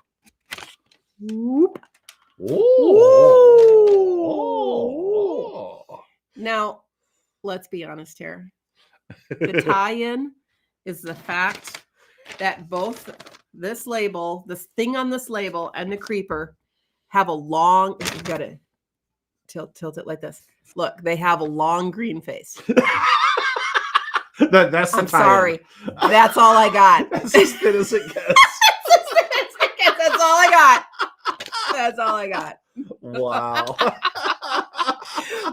Whoop. Oh. Now, let's be honest here. The tie-in is the fact that both this label, this thing on this label, and the Creeper have a long. You gotta tilt it like this. Look, they have a long green face. That's. I'm sorry. That's all I got. That's as thin as it gets. That's all I got. That's all I got. Wow.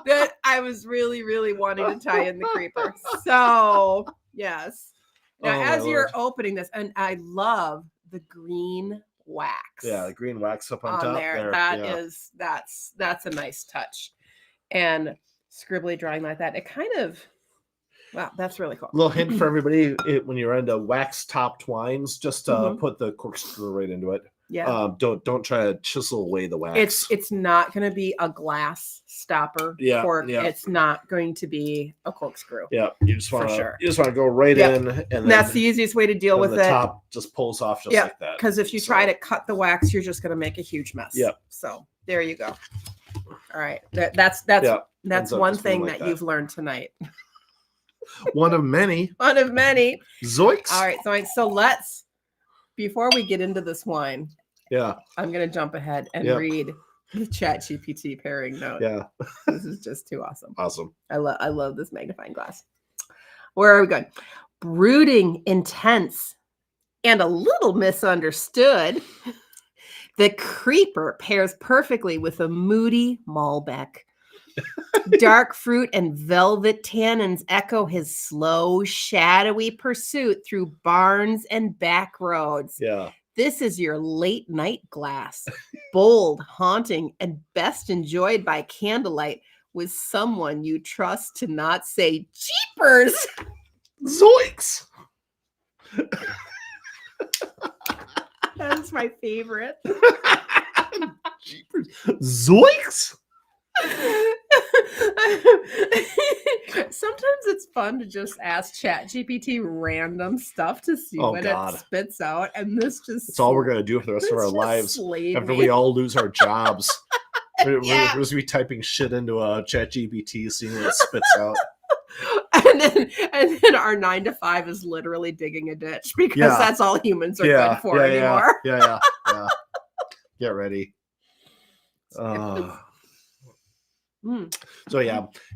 That I was really, really wanting to tie in the Creeper. So yes. Now, as you're opening this, and I love the green wax. Yeah, the green wax up on top there. That's a nice touch. And scribbly drawing like that. It kind of, wow, that's really cool. Little hint for everybody: when you're into wax-topped wines, just put the corkscrew right into it. Yeah. Don't try to chisel away the wax. It's not going to be a glass stopper cork. Yeah. It's not going to be a corkscrew. Yeah. You just want to go right in, and then, that's the easiest way to deal with it. The top just pulls off just like that. Because if you try to cut the wax, you're just going to make a huge mess. Yeah. So there you go. All right. That's one thing that you've learned tonight. One of many. One of many. Zoinks. All right. So let's. Before we get into this wine, I'm going to jump ahead and read the ChatGPT pairing note. Yeah. This is just too awesome. Awesome. I love this magnifying glass. Where are we going? Brooding, intense, and a little misunderstood. The Creeper pairs perfectly with a moody Malbec. Dark fruit and velvet tannins echo his slow, shadowy pursuit through barns and back roads. Yeah. This is your late night glass. Bold, haunting, and best enjoyed by candlelight with someone you trust to not say Jeepers. Zoinks. That's my favorite. Jeepers. Zoinks. Sometimes it's fun to just ask ChatGPT random stuff to see what it spits out, and this just—it's all we're gonna do for the rest of our lives after we all lose our jobs. We're just be typing shit into a ChatGPT, seeing what it spits out. And then our 9 to 5 is literally digging a ditch because that's all humans are good for anymore. Yeah. Get ready. So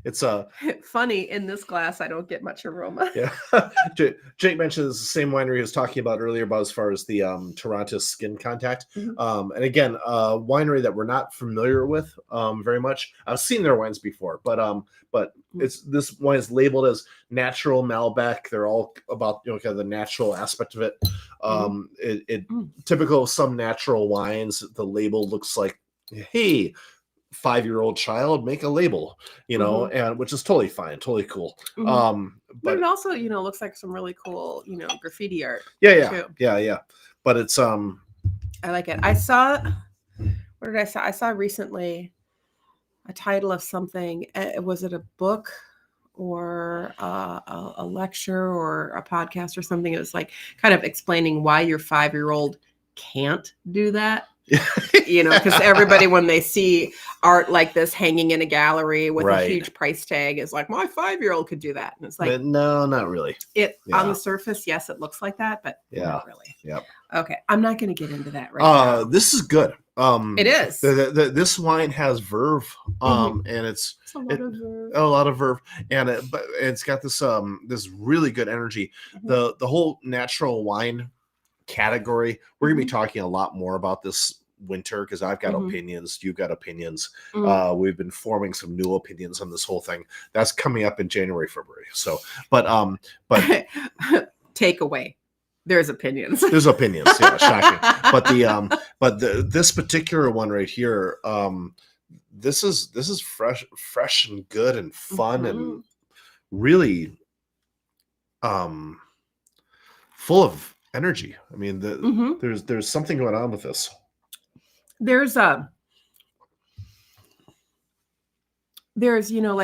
it's funny. In this glass, I don't get much aroma. Yeah. Jake mentioned the same winery he was talking about earlier about as far as the Toronto Skin Contact. And again, a winery that we're not familiar with very much. I've seen their wines before, but this wine is labeled as natural Malbec. They're all about kind of the natural aspect of it. Typical of some natural wines, the label looks like, hey, 5-year-old child, make a label, and which is totally fine, totally cool. But it also, looks like some really cool, graffiti art. Yeah. But it's I like it. I saw, what did I saw? I saw recently a title of something. Was it a book or a lecture or a podcast or something? It was like kind of explaining why your 5-year-old can't do that. Because everybody, when they see art like this hanging in a gallery with a huge price tag, is like, my 5-year-old could do that. And it's like, no, not really. On the surface, yes, it looks like that, but not really. Yep. Okay, I'm not going to get into that right now. This is good. It is. This wine has verve, and it's a lot of verve, and but it's got this this really good energy. The whole natural wine category, we're gonna be talking a lot more about this winter because I've got opinions, you've got opinions. We've been forming some new opinions on this whole thing. That's coming up in January, February. So, but takeaway. There's opinions. There's opinions, yeah, shocking. But this particular one right here, this is fresh and good and fun and really full of energy. I mean, there's something going on with this. There's like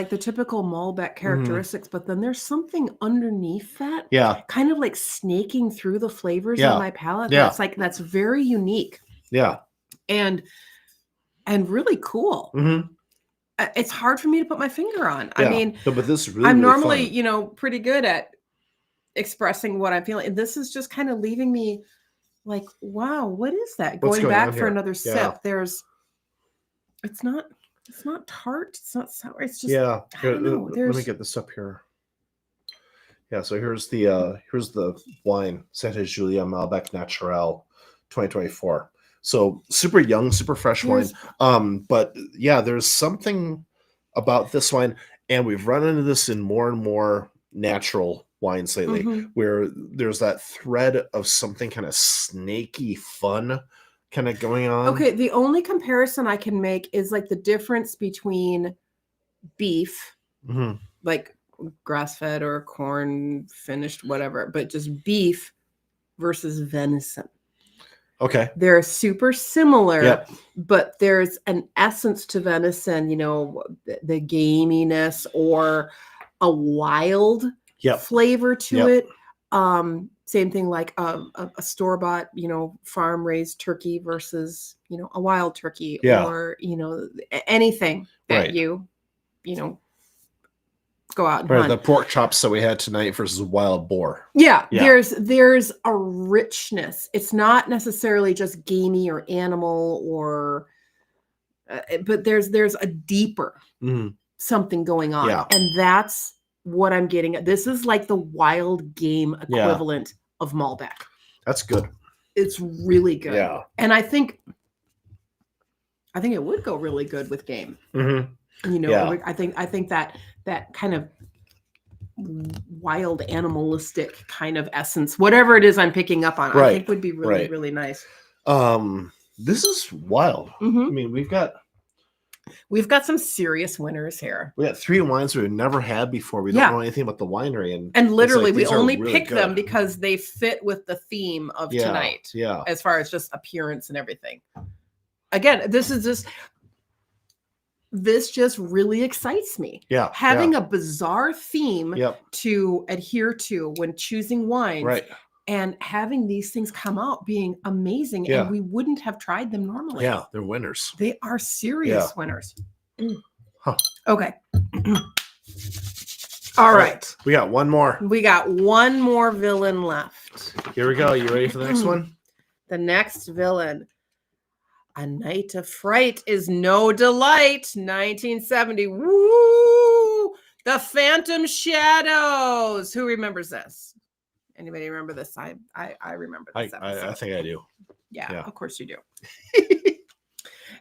the typical Malbec characteristics, but then there's something underneath that. Yeah. Kind of like snaking through the flavors on my palate. Yeah. That's very unique. Yeah. And really cool. It's hard for me to put my finger on. Yeah. I mean, but this is really, I'm really normally, fun. Pretty good at expressing what I'm feeling. And this is just kind of leaving me like, wow, what is that? Going back for another sip. It's not tart. It's not sour. It's just, I don't know. Let me get this up here. Yeah. So here's the wine, Santa Julia Malbec Naturel 2024. So super young, super fresh wine. But yeah, there's something about this wine, and we've run into this in more and more natural wines lately, where there's that thread of something kind of snaky fun kind of going on. Okay, the only comparison I can make is like the difference between beef, like grass-fed or corn finished, whatever, but just beef versus venison. Okay. They're super similar, but there's an essence to venison, the gaminess or a wild flavor to it. Same thing like a store-bought, farm-raised turkey versus, a wild turkey or, anything that you go out and hunt. The pork chops that we had tonight versus wild boar. Yeah. There's a richness. It's not necessarily just gamey or animal or, but there's a deeper something going on. Yeah. And that's what I'm getting at. This is like the wild game equivalent of Malbec. That's good. It's really good. Yeah. And I think it would go really good with game. I think that kind of wild animalistic kind of essence, whatever it is I'm picking up on, I think would be really, really nice. This is wild. I mean, we've got some serious winners here. We got 3 wines we've never had before. We don't know anything about the winery, and literally we only pick them because they fit with the theme of tonight. Yeah, as far as just appearance and everything. Again, this just really excites me. Yeah, having a bizarre theme to adhere to when choosing wines. Right. And having these things come out being amazing, and we wouldn't have tried them normally. Yeah, they're winners. They are serious winners. Okay. All right. We got one more. We got one more villain left. Here we go. You ready for the next one? The next villain. A Night of Fright is no delight. 1970. Woo! The Phantom Shadows. Who remembers this? Anybody remember this? I remember this episode. I think I do. Yeah, of course you do.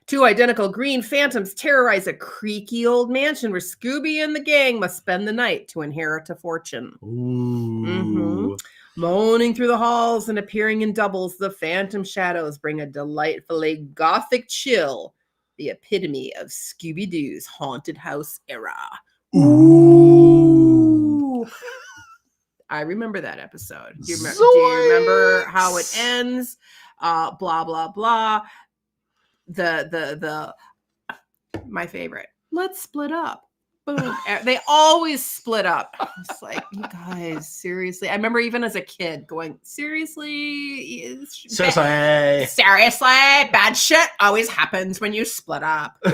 2 identical green phantoms terrorize a creaky old mansion where Scooby and the gang must spend the night to inherit a fortune. Ooh. Moaning through the halls and appearing in doubles, the Phantom Shadows bring a delightfully gothic chill, the epitome of Scooby-Doo's haunted house era. Ooh. I remember that episode. Do you remember how it ends? Blah, blah, blah. The my favorite. Let's split up. Boom. They always split up. It's like, you guys, seriously. I remember even as a kid going, seriously, bad shit always happens when you split up.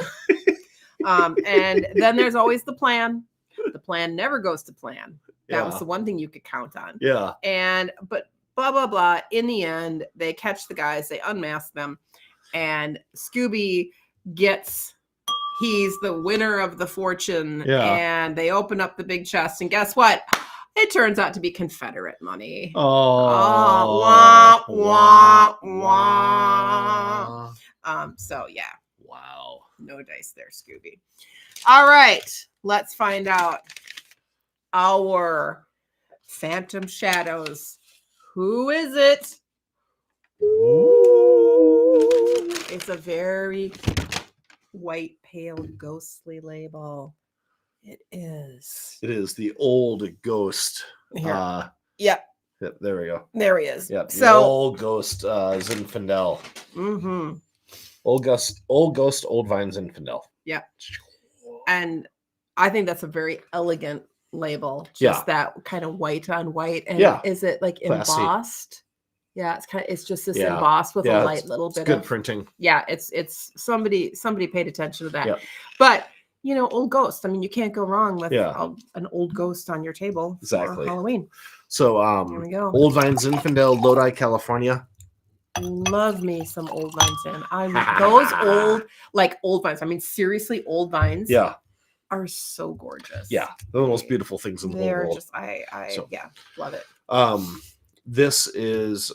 And then there's always the plan. The plan never goes to plan. That was the one thing you could count on. Yeah. But blah, blah, blah. In the end, they catch the guys, they unmask them. and Scooby he's the winner of the fortune, and they open up the big chest, and guess what? It turns out to be Confederate money. Oh, wah, wah, wah. So yeah. Wow. No dice there, Scooby. All right, let's find out our Phantom Shadows. Who is it? Ooh. It's a very white, pale, ghostly label. It is. It is the old ghost. Yep. Yep. There we go. There he is. Yep. So old ghost Zinfandel. Mm-hmm. Old ghost, old vine Zinfandel. Yep. And I think that's a very elegant label. Just that kind of white on white. And is it like classy. Embossed? Yeah, it's just this embossed with a light little bit good of printing. Yeah, it's somebody paid attention to that. Yep. But old ghost. I mean, you can't go wrong with an old ghost on your table for Halloween. So here we go. Old Vine Zinfandel, Lodi, California. Love me some old vines in. Those old vines. I mean, seriously, old vines. Yeah. Are so gorgeous. Yeah, they're the most beautiful things in the whole world. They're just I love it. This is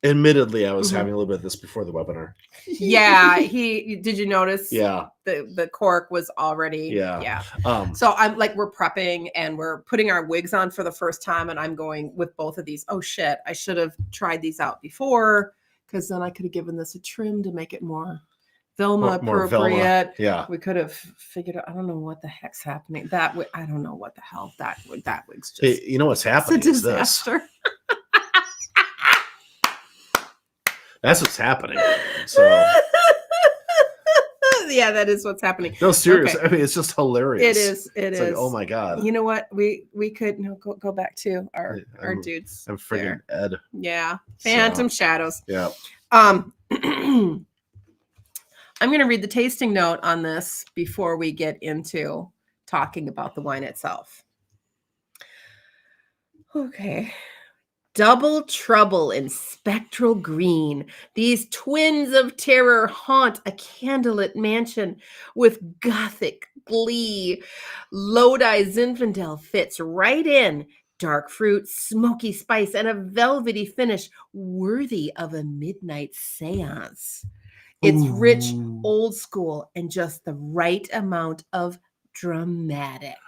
admittedly I was having a little bit of this before the webinar. Yeah, did you notice? Yeah. The cork was already so I'm like we're prepping and we're putting our wigs on for the first time, and I'm going with both of these. Oh shit, I should have tried these out before, because then I could have given this a trim to make it more Velma appropriate. Yeah, we could have figured out. I don't know what the heck's happening. I don't know what the hell that wig's just. Hey, you know what's happening? It's a disaster. That's what's happening. So yeah, that is what's happening. No, seriously. Okay. I mean, it's just hilarious. It is. It's like, oh my god. You know what? We could go back to our dudes. I'm friggin' Ed. Yeah. Phantom Shadows. Yeah. I'm going to read the tasting note on this before we get into talking about the wine itself. Okay. Double trouble in spectral green. These twins of terror haunt a candlelit mansion with gothic glee. Lodi Zinfandel fits right in. Dark fruit, smoky spice, and a velvety finish worthy of a midnight seance. It's rich, old school, and just the right amount of dramatic.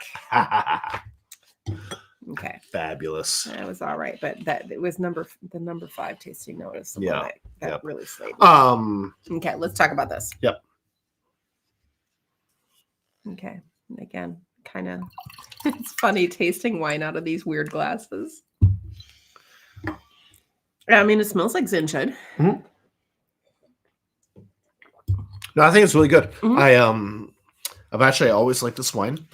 Okay. Fabulous. That was all right, but it was the number 5 tasting notice. That really slayed me. Okay, let's talk about this. Yep. Okay. Again, kind of it's funny tasting wine out of these weird glasses. I mean, it smells like Zin should. Mm-hmm. No, I think it's really good. Mm-hmm. I've actually always liked this wine.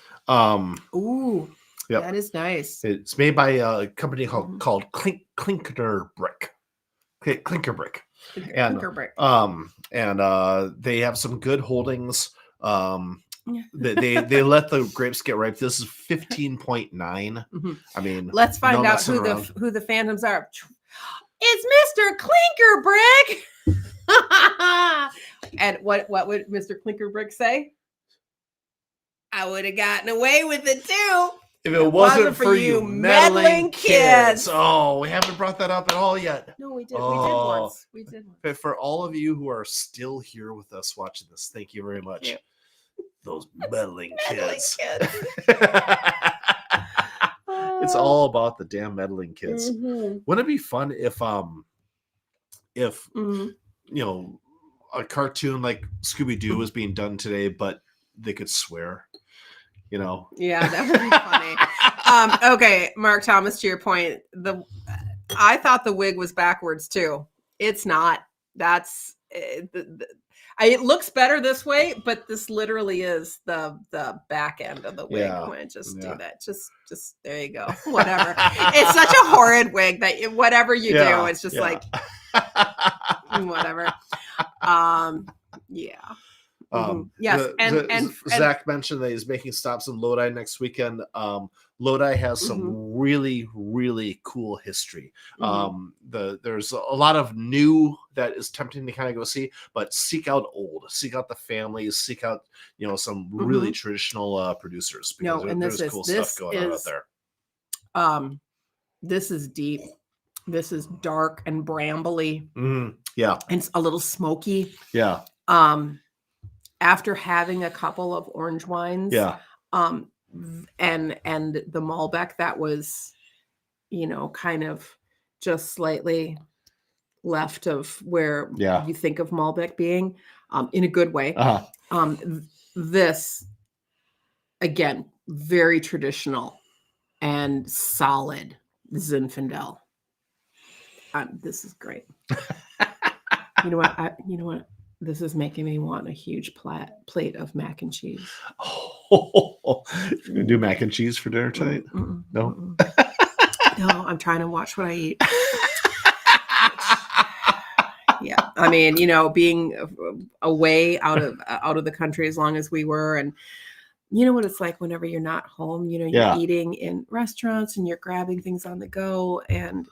Ooh. Yep. That is nice. It's made by a company called Klinker Brick. Klinker Brick. Klinker Brick. And they have some good holdings. They let the grapes get ripe. This is 15.9. Mm-hmm. I mean, let's find out who the phantoms are. It's Mr. Klinker Brick. And what would Mr. Klinker Brick say? I would have gotten away with it too. If it wasn't for you meddling kids. Oh, we haven't brought that up at all yet. No, we did. We did once. For all of you who are still here with us watching this, thank you very much. Yeah. Those meddling kids. It's all about the damn meddling kids. Mm-hmm. Wouldn't it be fun if a cartoon like Scooby-Doo was being done today, but they could swear? Yeah, that would be funny. Okay, Mark Thomas, to your point, I thought the wig was backwards too. It's not. That's it looks better this way, but this literally is the back end of the wig. I'm gonna just do that. Just there you go. Whatever. It's such a horrid wig that whatever you do, it's just like whatever. Yeah. Mm-hmm. Yes, and Zach mentioned that he's making stops in Lodi next weekend. Lodi has some really, really cool history. There's a lot of new that is tempting to kind of go see, but seek out old, seek out the families, seek out, some really traditional producers, because there's cool stuff going on out there. This is deep. This is dark and brambly. Yeah. And it's a little smoky. Yeah. After having a couple of orange wines. Yeah. And the Malbec that was, kind of just slightly left of where you think of Malbec being, in a good way. This, again, very traditional and solid Zinfandel. This is great. You know what? This is making me want a huge plate of mac and cheese. Oh, you're gonna do mac and cheese for dinner tonight? No? No, I'm trying to watch what I eat. Yeah, I mean, being away out of the country as long as we were, and you know what it's like whenever you're not home. You're eating in restaurants and you're grabbing things on the go, and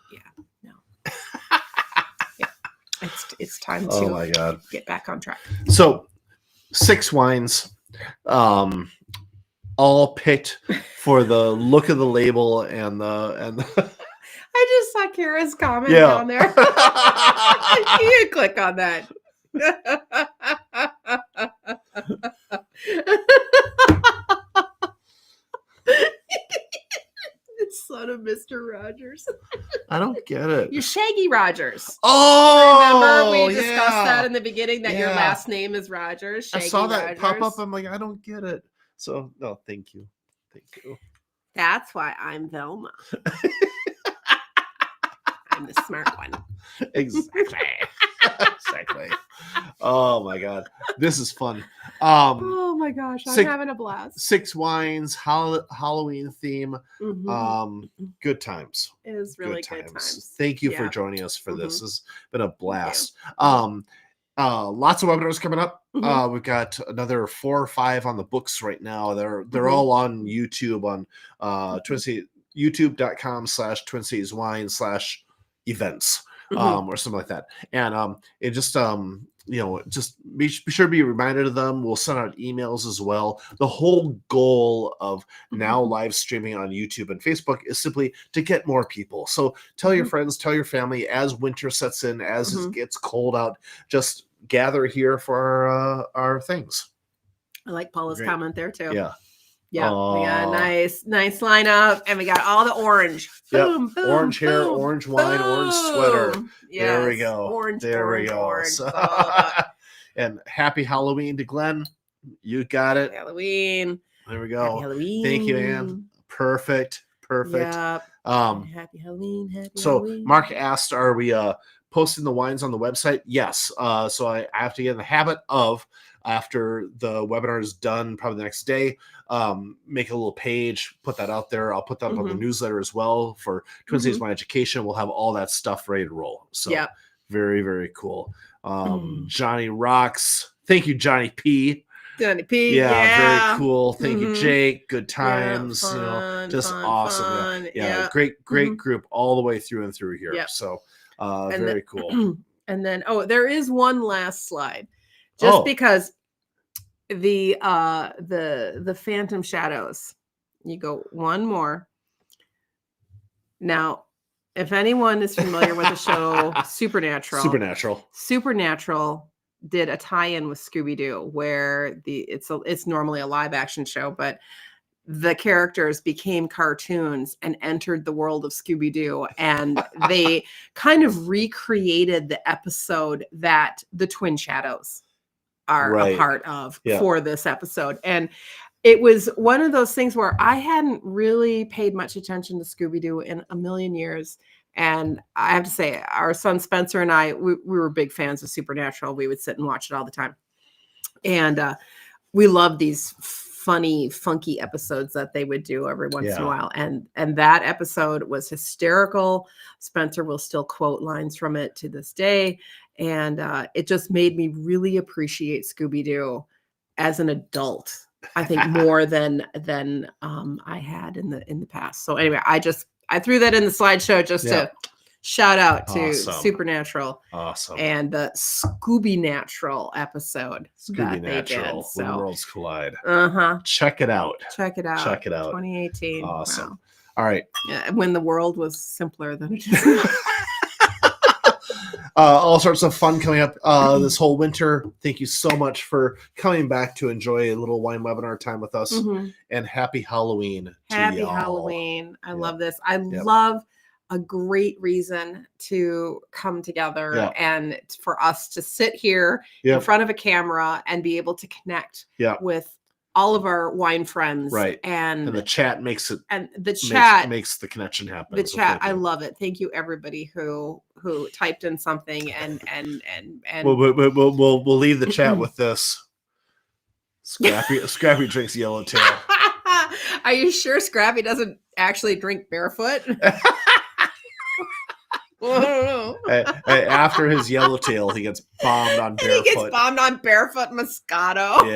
it's time to get back on track. So 6 wines, all picked for the look of the label and the I just saw Kara's comment down there. You can click on that. Son of Mr. Rogers. I don't get it. You're Shaggy Rogers. Oh, remember we discussed that in the beginning, that your last name is Rogers. Shaggy I saw that Rogers. pop up. I'm like, I don't get it. So no, thank you. That's why I'm Velma. I'm the smart one. Exactly. Oh my god, this is fun. Oh my gosh, I'm having a blast. 6 wines, Halloween theme. Good times. It is really good times. Thank you for joining us for this. It's been a blast. Lots of webinars coming up. We've got another 4 or 5 on the books right now. They're all on YouTube on youtube.com/TwinCitiesWine/events. Or something like that. And it just just be sure to be reminded of them. We'll send out emails as well. The whole goal of now live streaming on YouTube and Facebook is simply to get more people. So tell your friends, tell your family, as winter sets in, as it gets cold out, just gather here for our things. I like Paula's comment there too. Yeah, we got a nice lineup, and we got all the orange. Boom, boom, orange hair, boom, orange wine, boom. orange sweater. Yes. There we go. Orange, there orange, we go. Orange. So, and happy Halloween to Glenn. You got it. Halloween. There we go. Happy Halloween. Thank you, Ann. Perfect. Yep. Happy Halloween. So Mark asked, are we posting the wines on the website? Yes. So I have to get in the habit of, after the webinar is done, probably the next day, make a little page, put that out there. I'll put that up on the newsletter as well for Twin Cities Wine Education. We'll have all that stuff ready to roll. So very, very cool. Johnny rocks. Thank you, Johnny P. Johnny P. Yeah, very cool. Thank you, Jake. Good times. Fun, just fun, awesome. Fun. Yeah. Great group all the way through and through here. So very cool. And then there is one last slide. Just because the Phantom Shadows, you go one more. Now, if anyone is familiar with the show Supernatural did a tie-in with Scooby-Doo, where it's normally a live action show, but the characters became cartoons and entered the world of Scooby-Doo, and they kind of recreated the episode that the Twin Shadows are a part of for this episode. And it was one of those things where I hadn't really paid much attention to Scooby-Doo in a million years. And I have to say, our son Spencer and I, we were big fans of Supernatural. We would sit and watch it all the time. And we loved these funny, funky episodes that they would do every once in a while. And that episode was hysterical. Spencer will still quote lines from it to this day. And it just made me really appreciate Scooby-Doo as an adult I think more than I had in the past. So anyway, I threw that in the slideshow just to shout out to Supernatural. Awesome. And the Scooby Natural episode. Scooby Natural, when worlds collide. Check it out. Check it out. 2018. Awesome. Wow. All right. Yeah, when the world was simpler than it is now. All sorts of fun coming up this whole winter. Thank you so much for coming back to enjoy a little wine webinar time with us. And happy Halloween. Happy Halloween. I love this. I love a great reason to come together and for us to sit here in front of a camera and be able to connect with all of our wine friends. Right. And the chat makes it. And the chat makes the connection happen. The chat, I love it. Thank you, everybody who typed in something and we'll leave the chat with this. Scrappy drinks Yellowtail. Are you sure Scrappy doesn't actually drink barefoot? Well, I don't know. After his Yellowtail, he gets bombed on barefoot. He gets bombed on barefoot Moscato.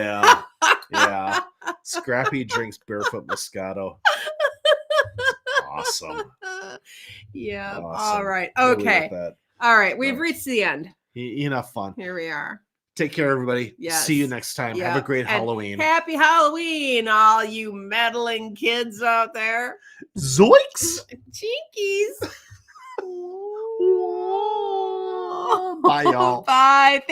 Yeah. Scrappy drinks barefoot Moscato. Awesome. Yeah. Awesome. All right. Okay. All right. We've reached the end. Enough fun. Here we are. Take care, everybody. Yes. See you next time. Have a great Halloween. Happy Halloween, all you meddling kids out there. Zoinks! Jinkies. Bye, y'all. Bye. Thank